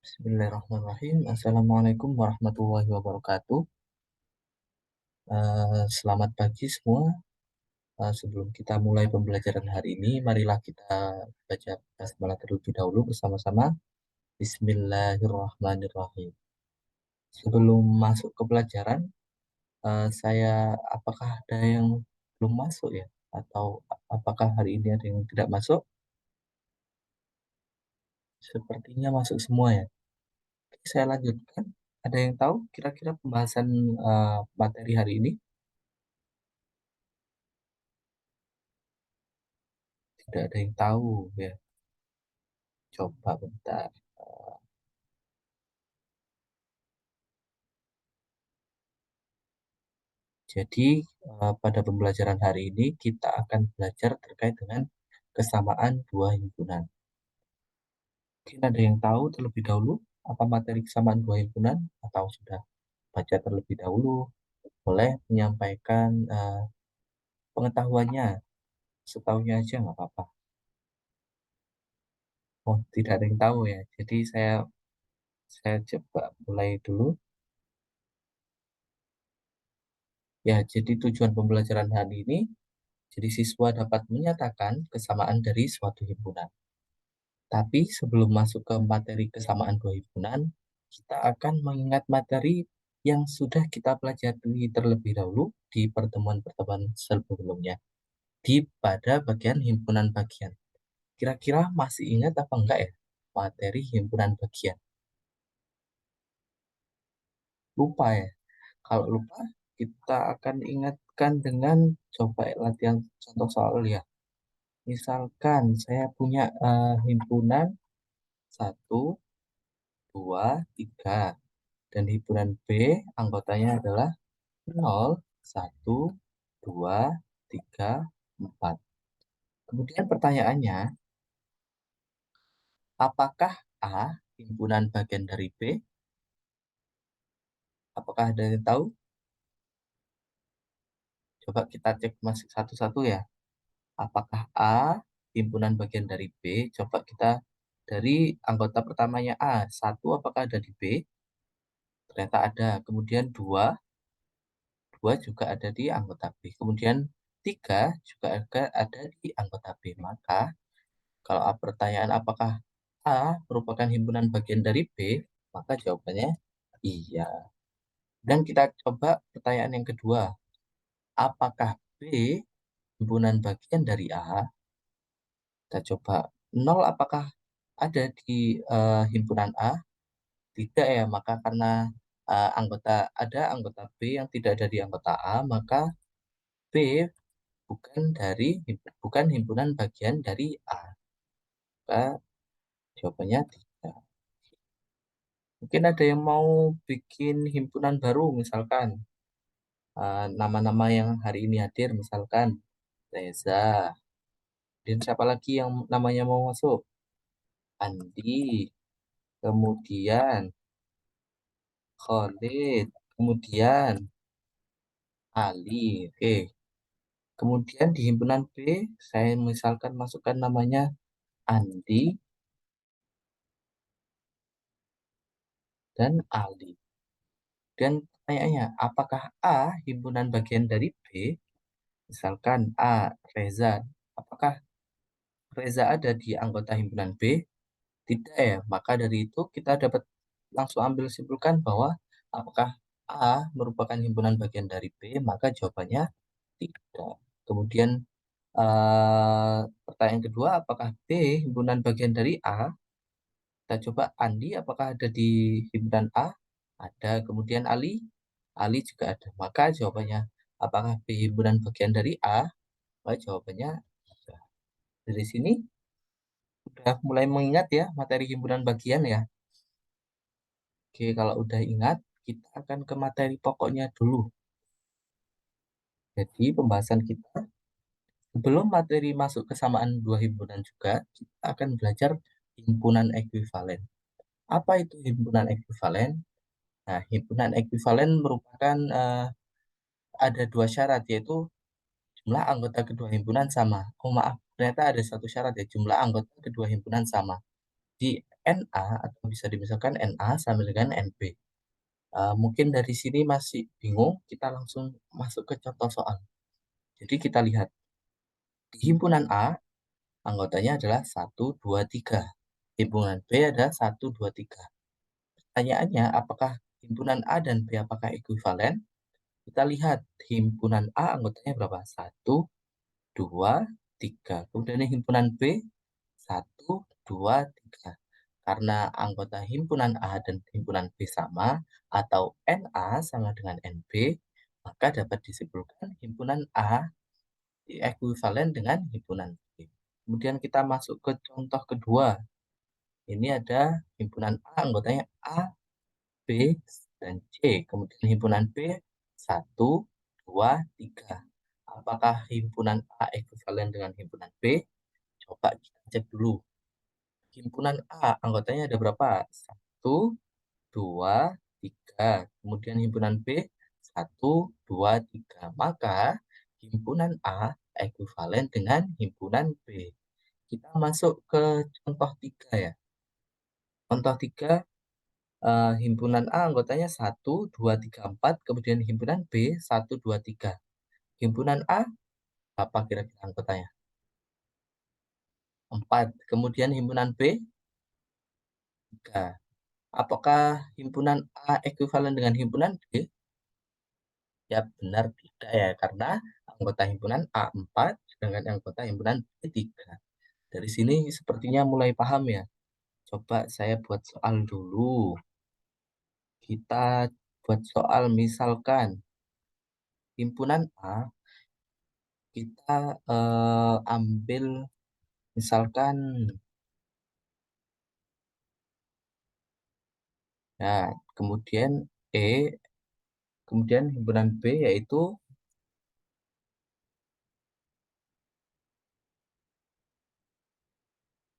Bismillahirrahmanirrahim. Assalamualaikum warahmatullahi wabarakatuh. Selamat pagi semua. Sebelum kita mulai pembelajaran hari ini, marilah kita baca basmalah terlebih dahulu bersama-sama. Bismillahirrahmanirrahim. Sebelum masuk ke pelajaran, apakah ada yang belum masuk ya? Atau apakah hari ini ada yang tidak masuk? Sepertinya masuk semua ya. Oke, saya lanjutkan. Ada yang tahu kira-kira pembahasan materi hari ini? Tidak ada yang tahu ya. Coba bentar. Jadi, pada pembelajaran hari ini kita akan belajar terkait dengan kesamaan dua himpunan. Mungkin ada yang tahu terlebih dahulu apa materi kesamaan dua himpunan atau sudah baca terlebih dahulu, boleh menyampaikan pengetahuannya, setahunya aja nggak apa-apa. Oh, tidak ada yang tahu ya. Jadi saya coba mulai dulu. Ya, jadi tujuan pembelajaran hari ini, jadi siswa dapat menyatakan kesamaan dari suatu himpunan. Tapi sebelum masuk ke materi kesamaan dua himpunan, kita akan mengingat materi yang sudah kita pelajari terlebih dahulu di pertemuan-pertemuan sebelumnya, di pada bagian himpunan bagian. Kira-kira masih ingat apa enggak ya materi himpunan bagian? Lupa ya? Kalau lupa, kita akan ingatkan dengan coba latihan contoh soal ya. Misalkan saya punya himpunan satu, 2, 3. Dan himpunan B anggotanya adalah 0, 1, 2, 3, 4. Kemudian pertanyaannya, apakah A himpunan bagian dari B? Apakah ada yang tahu? Coba kita cek masih satu-satu ya. Apakah A himpunan bagian dari B? Coba kita dari anggota pertamanya A. 1 apakah ada di B? Ternyata ada. Kemudian 2, 2 juga ada di anggota B. Kemudian 3 juga ada di anggota B. Maka kalau pertanyaan apakah A merupakan himpunan bagian dari B, maka jawabannya iya. Dan kita coba pertanyaan yang kedua. Apakah B himpunan bagian dari A? Kita coba 0 apakah ada di himpunan A? Tidak ya, maka karena anggota B yang tidak ada di anggota A, maka B bukan himpunan bagian dari A. Maka jawabannya tidak. Mungkin ada yang mau bikin himpunan baru, misalkan nama-nama yang hari ini hadir, misalkan Reza. Dan siapa lagi yang namanya mau masuk? Andi, kemudian Khalid, kemudian Ali. Oke. Kemudian di himpunan B, saya misalkan masukkan namanya Andi dan Ali. Dan pertanyaannya, apakah A himpunan bagian dari B? Misalkan A, Reza. Apakah Reza ada di anggota himpunan B? Tidak ya. Maka dari itu kita dapat langsung ambil simpulkan bahwa apakah A merupakan himpunan bagian dari B? Maka jawabannya tidak. Kemudian pertanyaan kedua, apakah B himpunan bagian dari A? Kita coba Andi, apakah ada di himpunan A? Ada. Kemudian Ali? Ali juga ada. Maka jawabannya, apakah B himpunan bagian dari A? Maka jawabannya ada. Dari sini sudah mulai mengingat ya materi himpunan bagian ya. Oke, kalau udah ingat, kita akan ke materi pokoknya dulu. Jadi pembahasan kita, sebelum materi masuk kesamaan dua himpunan juga, kita akan belajar himpunan ekuivalen. Apa itu himpunan ekuivalen? Nah, himpunan ekuivalen merupakan ada dua syarat, yaitu jumlah anggota kedua himpunan sama. Oh maaf, ternyata ada satu syarat ya, jumlah anggota kedua himpunan sama. Jadi NA atau bisa dimisalkan NA sama dengan NB. Mungkin dari sini masih bingung, kita langsung masuk ke contoh soal. Jadi kita lihat, di himpunan A, anggotanya adalah 1, 2, 3. Himpunan B ada 1, 2, 3. Pertanyaannya, apakah himpunan A dan B apakah ekuivalen? Kita lihat, himpunan A anggotanya berapa? 1, 2, 3. Kemudian himpunan B, 1, 2, 3. Karena anggota himpunan A dan himpunan B sama, atau NA sama dengan NB, maka dapat disimpulkan himpunan A ekuivalen dengan himpunan B. Kemudian kita masuk ke contoh kedua. Ini ada himpunan A, anggotanya A, B, dan C. Kemudian himpunan B, 1, 2, 3. Apakah himpunan A ekuivalen dengan himpunan B? Coba kita cek dulu. Himpunan A, anggotanya ada berapa? 1, 2, 3. Kemudian himpunan B, 1, 2, 3. Maka himpunan A ekuivalen dengan himpunan B. Kita masuk ke contoh 3 ya. Contoh 3, himpunan A anggotanya 1, 2, 3, 4. Kemudian himpunan B, 1, 2, 3. Himpunan A, apa kira-kira anggotanya? 4. Kemudian himpunan B, 3. Apakah himpunan A ekuivalen dengan himpunan B? Ya benar tidak ya, karena anggota himpunan A 4, sedangkan anggota himpunan B 3. Dari sini sepertinya mulai paham ya. Coba saya buat soal dulu. Kita buat soal misalkan himpunan A, kita ambil misalkan ya, kemudian E, kemudian himpunan B yaitu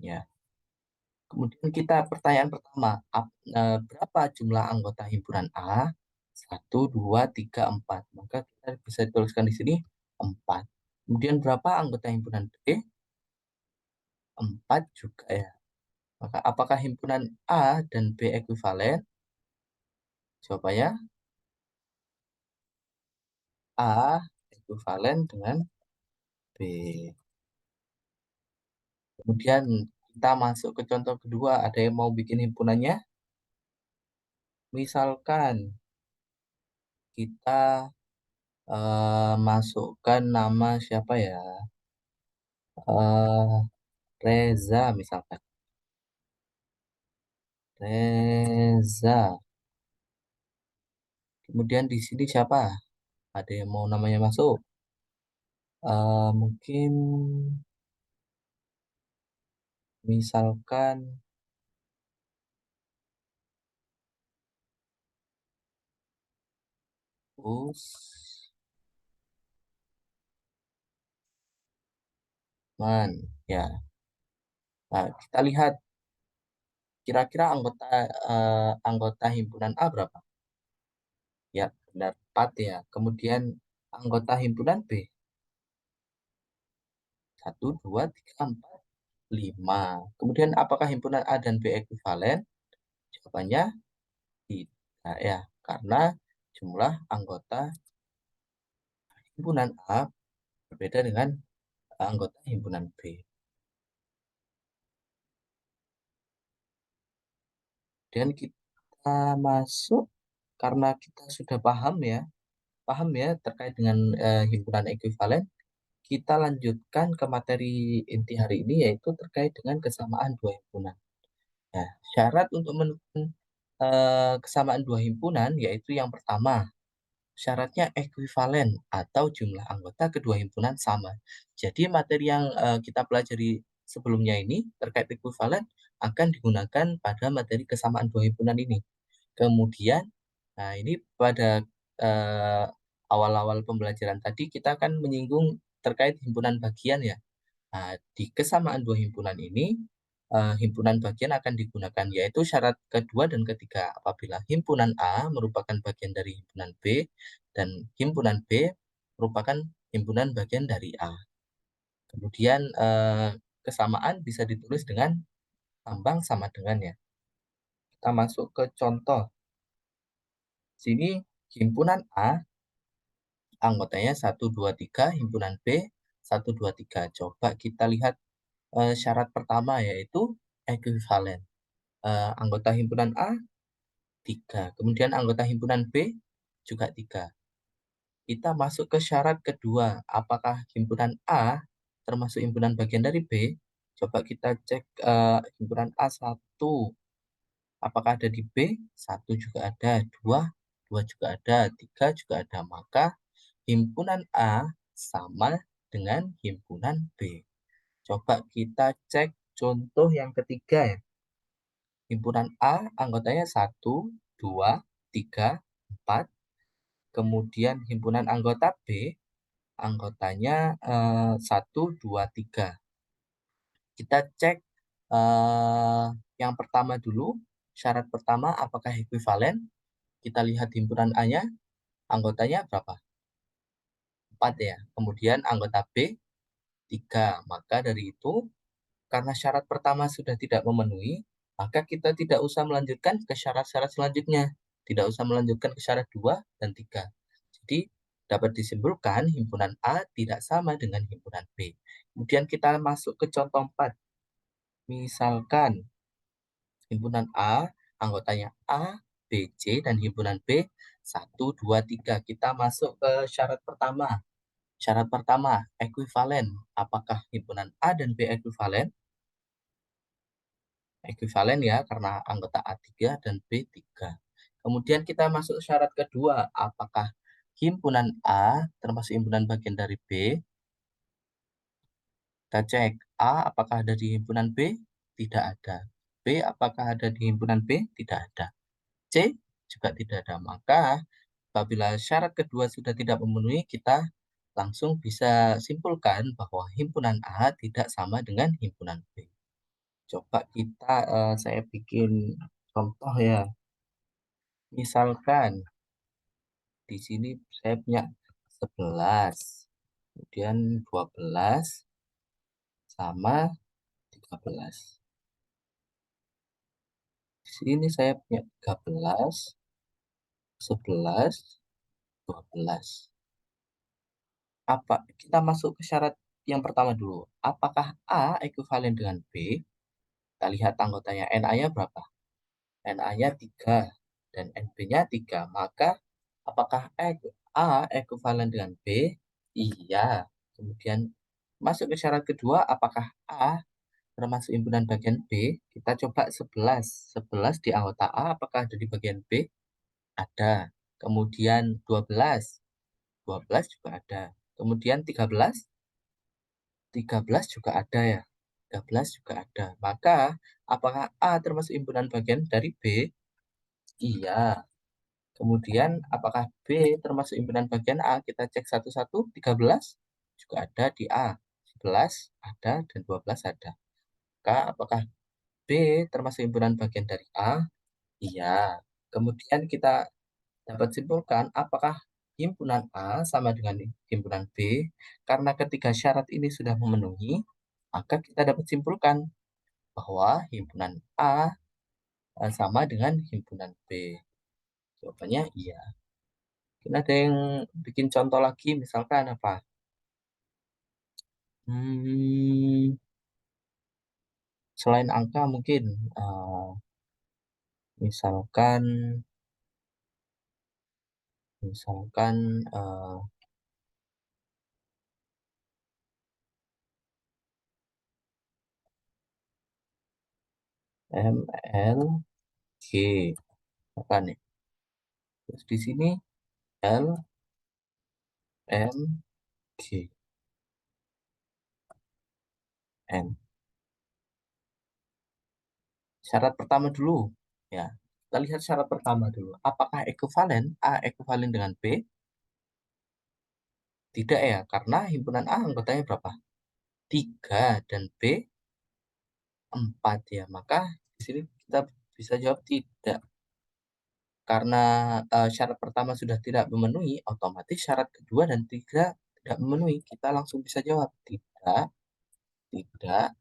ya. Kemudian kita pertanyaan pertama, berapa jumlah anggota himpunan A? 1, 2, 3, 4. Maka kita bisa tuliskan di sini 4. Kemudian berapa anggota himpunan B? 4 juga ya. Maka apakah himpunan A dan B ekuivalen? Jawabannya A ekuivalen dengan B. Kemudian kita masuk ke contoh kedua. Ada yang mau bikin himpunannya? Misalkan kita masukkan nama siapa ya? eh Reza misalkan. Reza. Kemudian di sini siapa? Ada yang mau namanya masuk? Mungkin misalkan Usman. Ya. Nah, kita lihat kira-kira anggota himpunan A berapa? Ya, benar 4 ya. Kemudian anggota himpunan B 1, 2, 3, 4, 5. Kemudian apakah himpunan A dan B ekuivalen? Jawabannya tidak ya, karena jumlah anggota himpunan A berbeda dengan anggota himpunan B. Dan kita masuk karena kita sudah paham ya terkait dengan himpunan ekuivalen. Kita lanjutkan ke materi inti hari ini yaitu terkait dengan kesamaan dua himpunan. Nah, syarat untuk menentukan kesamaan dua himpunan yaitu yang pertama, syaratnya ekuivalen atau jumlah anggota kedua himpunan sama. Jadi materi yang kita pelajari sebelumnya ini terkait ekuivalen akan digunakan pada materi kesamaan dua himpunan ini. Kemudian, nah ini pada eh, awal-awal pembelajaran tadi kita akan menyinggung terkait himpunan bagian ya. Nah, di kesamaan dua himpunan ini, himpunan bagian akan digunakan, yaitu syarat kedua dan ketiga. Apabila himpunan A merupakan bagian dari himpunan B, dan himpunan B merupakan himpunan bagian dari A. Kemudian kesamaan bisa ditulis dengan tambang sama dengan ya. Kita masuk ke contoh. Sini himpunan A anggotanya 1, 2, 3, himpunan B 1, 2, 3. Coba kita lihat syarat pertama yaitu ekuivalen. Anggota himpunan A 3, kemudian anggota himpunan B juga 3. Kita masuk ke syarat kedua, apakah himpunan A termasuk himpunan bagian dari B? Coba kita cek himpunan A 1, apakah ada di B? 1 juga ada, 2 juga ada, 3 juga ada. Maka himpunan A sama dengan himpunan B. Coba kita cek contoh yang ketiga ya. Himpunan A anggotanya 1, 2, 3, 4. Kemudian himpunan anggota B anggotanya 1, 2, 3. Kita cek yang pertama dulu. Syarat pertama apakah ekuivalen? Kita lihat himpunan A-nya, anggotanya berapa? 4 ya. Kemudian anggota B 3. Maka dari itu, karena syarat pertama sudah tidak memenuhi, maka kita tidak usah melanjutkan ke syarat-syarat selanjutnya. Tidak usah melanjutkan ke syarat 2 dan 3. Jadi, dapat disimpulkan himpunan A tidak sama dengan himpunan B. Kemudian kita masuk ke contoh 4. Misalkan himpunan A, anggotanya A, B, C, dan himpunan B 1, 2, 3. Kita masuk ke syarat pertama. Syarat pertama, ekuivalen. Apakah himpunan A dan B ekuivalen? Ekuivalen ya, karena anggota A 3 dan B 3. Kemudian kita masuk syarat kedua, apakah himpunan A termasuk himpunan bagian dari B? Kita cek, A apakah ada di himpunan B? Tidak ada. B apakah ada di himpunan B? Tidak ada. C juga tidak ada. Maka apabila syarat kedua sudah tidak memenuhi, kita langsung bisa simpulkan bahwa himpunan A tidak sama dengan himpunan B. Coba kita, saya bikin contoh ya. Misalkan di sini saya punya 11, kemudian 12 sama 13. Di sini saya punya 13, 11, 12. Kita masuk ke syarat yang pertama dulu. Apakah A ekuivalen dengan B? Kita lihat anggotanya. Na-nya berapa? Na-nya 3 dan Nb-nya 3. Maka apakah A ekuivalen dengan B? Iya. Kemudian masuk ke syarat kedua, apakah A termasuk himpunan bagian B? Kita coba 11. 11 di anggota A, apakah ada di bagian B? Ada. Kemudian 12. 12 juga ada. Kemudian 13. 13 juga ada ya. 13 juga ada. Maka, apakah A termasuk himpunan bagian dari B? Iya. Kemudian, apakah B termasuk himpunan bagian A? Kita cek satu-satu. 13 juga ada di A. 11 ada dan 12 ada. Maka, apakah B termasuk himpunan bagian dari A? Iya. Kemudian kita dapat simpulkan apakah himpunan A sama dengan himpunan B. Karena ketiga syarat ini sudah memenuhi, maka kita dapat simpulkan bahwa himpunan A sama dengan himpunan B. Jawabannya iya. Mungkin ada yang bikin contoh lagi, misalkan apa? Hmm, selain angka mungkin, misalkan, misalkan M, L, G. Apa nih? Terus di sini L, M, G, N. Syarat pertama dulu, ya. Kita lihat syarat pertama dulu. Apakah ekuivalen? A ekuivalen dengan B? Tidak ya, karena himpunan A anggotanya berapa? 3 dan B 4 ya. Maka di sini kita bisa jawab tidak. Karena syarat pertama sudah tidak memenuhi, otomatis syarat kedua dan tiga tidak memenuhi. Kita langsung bisa jawab tidak, tidak,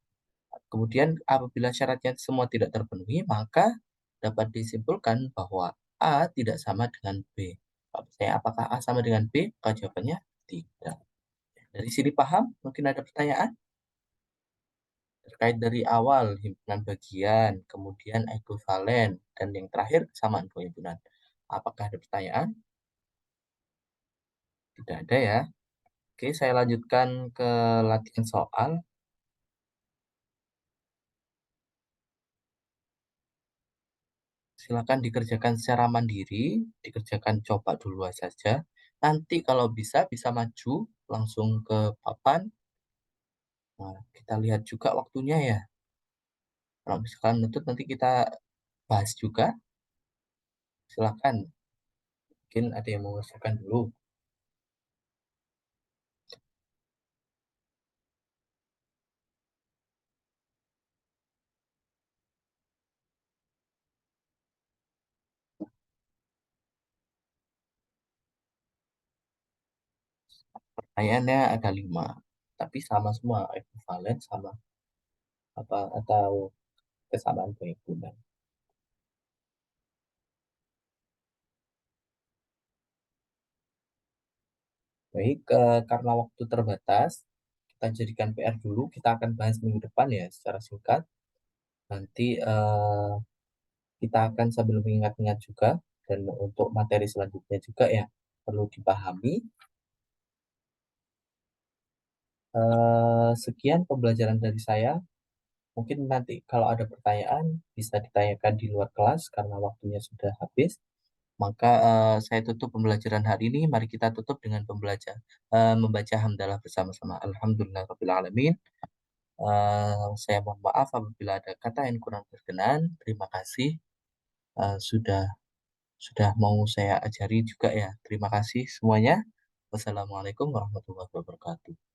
Kemudian apabila syaratnya semua tidak terpenuhi, maka dapat disimpulkan bahwa A tidak sama dengan B. Kalau saya apakah A sama dengan B? Maka jawabannya tidak. Dari sini paham? Mungkin ada pertanyaan? Terkait dari awal, himpunan bagian, kemudian ekuivalen, dan yang terakhir kesamaan dua himpunan. Apakah ada pertanyaan? Tidak ada ya. Oke, saya lanjutkan ke latihan soal. Silakan dikerjakan secara mandiri, dikerjakan coba dulu saja. Nanti kalau bisa maju langsung ke papan. Nah, kita lihat juga waktunya ya. Kalau misalkan nutut nanti kita bahas juga. Silakan. Mungkin ada yang mau mengerjakan dulu. Pertanyaannya ada 5, tapi sama semua, ekuivalen sama apa atau kesamaan penghimpunan. Baik, karena waktu terbatas, kita jadikan PR dulu. Kita akan bahas minggu depan ya secara singkat. Nanti kita akan sambil mengingat-ingat juga dan untuk materi selanjutnya juga ya perlu dipahami. Sekian pembelajaran dari saya. Mungkin nanti kalau ada pertanyaan bisa ditanyakan di luar kelas karena waktunya sudah habis. Maka saya tutup pembelajaran hari ini. Mari kita tutup dengan membaca hamdalah bersama-sama. Alhamdulillahirrahmanirrahim. Saya mohon maaf apabila ada kata yang kurang berkenan. Terima kasih sudah mau saya ajari juga ya. Terima kasih semuanya. Wassalamualaikum warahmatullahi wabarakatuh.